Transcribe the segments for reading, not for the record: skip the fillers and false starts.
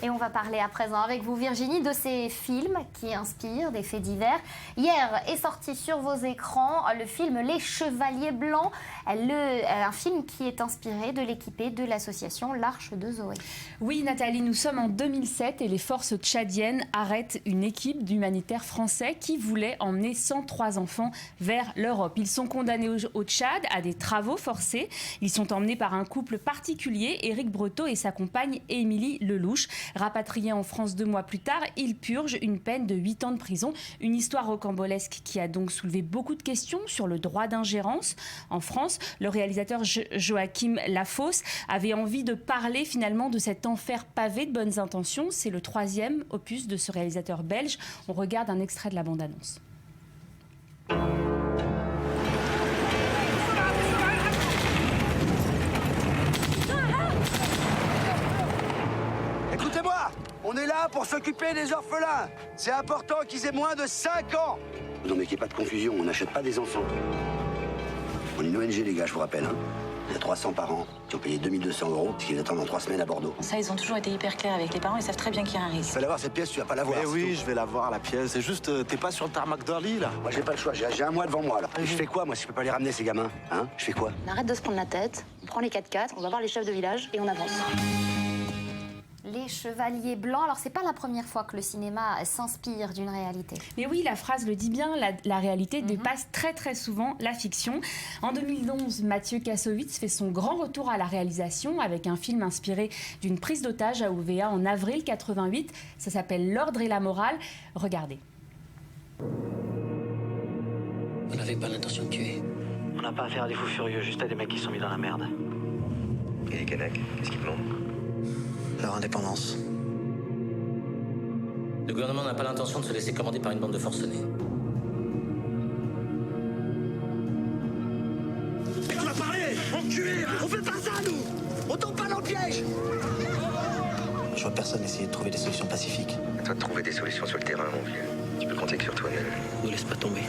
Et on va parler à présent avec vous, Virginie, de ces films qui inspirent des faits divers. Hier est sorti sur vos écrans le film Les Chevaliers Blancs, un film qui est inspiré de l'équipée de l'association L'Arche de Zoé. Oui, Nathalie, nous sommes en 2007 et les forces tchadiennes arrêtent une équipe d'humanitaires français qui voulait emmener 103 enfants vers l'Europe. Ils sont condamnés au Tchad à des travaux forcés. Ils sont emmenés par un couple particulier, Éric Breteau et sa compagne Émilie Lelouch. Rapatriés en France 2 mois plus tard, ils purgent une peine de 8 ans de prison. Une histoire rocambolesque qui a donc soulevé beaucoup de questions sur le droit d'ingérence en France. Le réalisateur Joachim Lafosse avait envie de parler finalement de cet enfer pavé de bonnes intentions. C'est le 3e opus de ce réalisateur belge. On regarde un extrait de la bande-annonce. Écoutez-moi, on est là pour s'occuper des orphelins. C'est important qu'ils aient moins de 5 ans. Non mais qu'il n'y ait pas de confusion, on n'achète pas des enfants. On est une ONG les gars, je vous rappelle. Hein. Il y a 300 parents qui ont payé 2200 €, parce qu'ils attendent dans 3 semaines à Bordeaux. Ça, ils ont toujours été hyper clairs avec les parents, ils savent très bien qu'il y a un risque. Tu vas la voir cette pièce, tu vas pas la voir. Eh oui, je vais la voir la pièce. C'est juste, t'es pas sur le tarmac d'Orly là. Moi j'ai pas le choix, j'ai un mois devant moi là. Et je fais quoi moi si je peux pas les ramener ces gamins? Hein? Je fais quoi? On arrête de se prendre la tête, on prend les 4x4, on va voir les chefs de village et on avance. Les Chevaliers Blancs, alors c'est pas la première fois que le cinéma s'inspire d'une réalité. Mais oui, la phrase le dit bien, la réalité dépasse très souvent la fiction. En 2011, Mathieu Kassovitz fait son grand retour à la réalisation avec un film inspiré d'une prise d'otage à Ouvéa en avril 88. Ça s'appelle L'Ordre et la morale. Regardez. Vous n'avez pas l'intention de tuer? On n'a pas affaire à des fous furieux, juste à des mecs qui sont mis dans la merde. Et les Kanaks, qu'est-ce qu'ils demandent? Leur indépendance. Le gouvernement n'a pas l'intention de se laisser commander par une bande de forcenés. Mais tu vas parler! Enculé! On fait pas ça nous! On tombe pas dans le piège! Je vois personne essayer de trouver des solutions pacifiques. À toi de trouver des solutions sur le terrain, mon vieux. Tu peux compter que sur toi-même. Ne laisse pas tomber.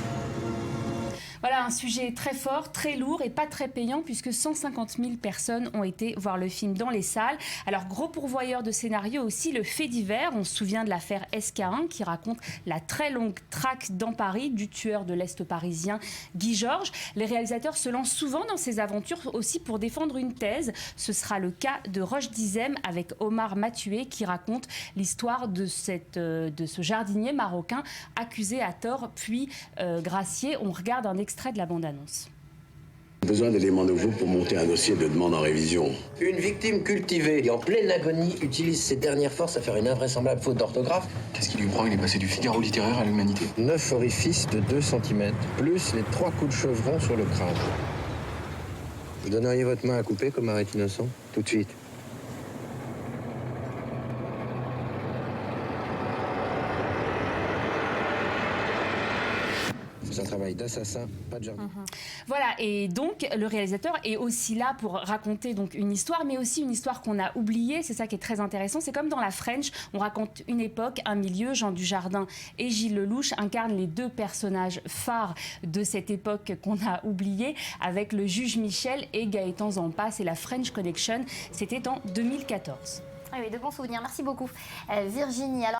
Voilà un sujet très fort, très lourd et pas très payant puisque 150 000 personnes ont été voir le film dans les salles. Alors gros pourvoyeur de scénario aussi, le fait divers. On se souvient de l'affaire SK1 qui raconte la très longue traque dans Paris du tueur de l'Est parisien Guy Georges. Les réalisateurs se lancent souvent dans ces aventures aussi pour défendre une thèse. Ce sera le cas de Roche Dizem avec Omar Mathué qui raconte l'histoire de ce jardinier marocain accusé à tort puis gracié. On regarde un extrait de la bande-annonce. Besoin d'éléments nouveaux pour monter un dossier de demande en révision. Une victime cultivée et en pleine agonie utilise ses dernières forces à faire une invraisemblable faute d'orthographe. Qu'est-ce qui lui prend? Il est passé du Figaro littéraire à l'humanité. 9 orifices de 2 cm, plus les 3 coups de chevron sur le crâne. Vous donneriez votre main à couper comme arrêt innocent? Tout de suite. C'est un travail d'assassin, pas de jardin. Voilà, et donc le réalisateur est aussi là pour raconter donc une histoire, mais aussi une histoire qu'on a oubliée. C'est ça qui est très intéressant. C'est comme dans La French, on raconte une époque, un milieu. Jean Dujardin et Gilles Lelouch incarnent les 2 personnages phares de cette époque qu'on a oubliée, avec le juge Michel et Gaëtan Zampa. C'est la French Connection. C'était en 2014. Ah oui, de bons souvenirs. Merci beaucoup, Virginie. Alors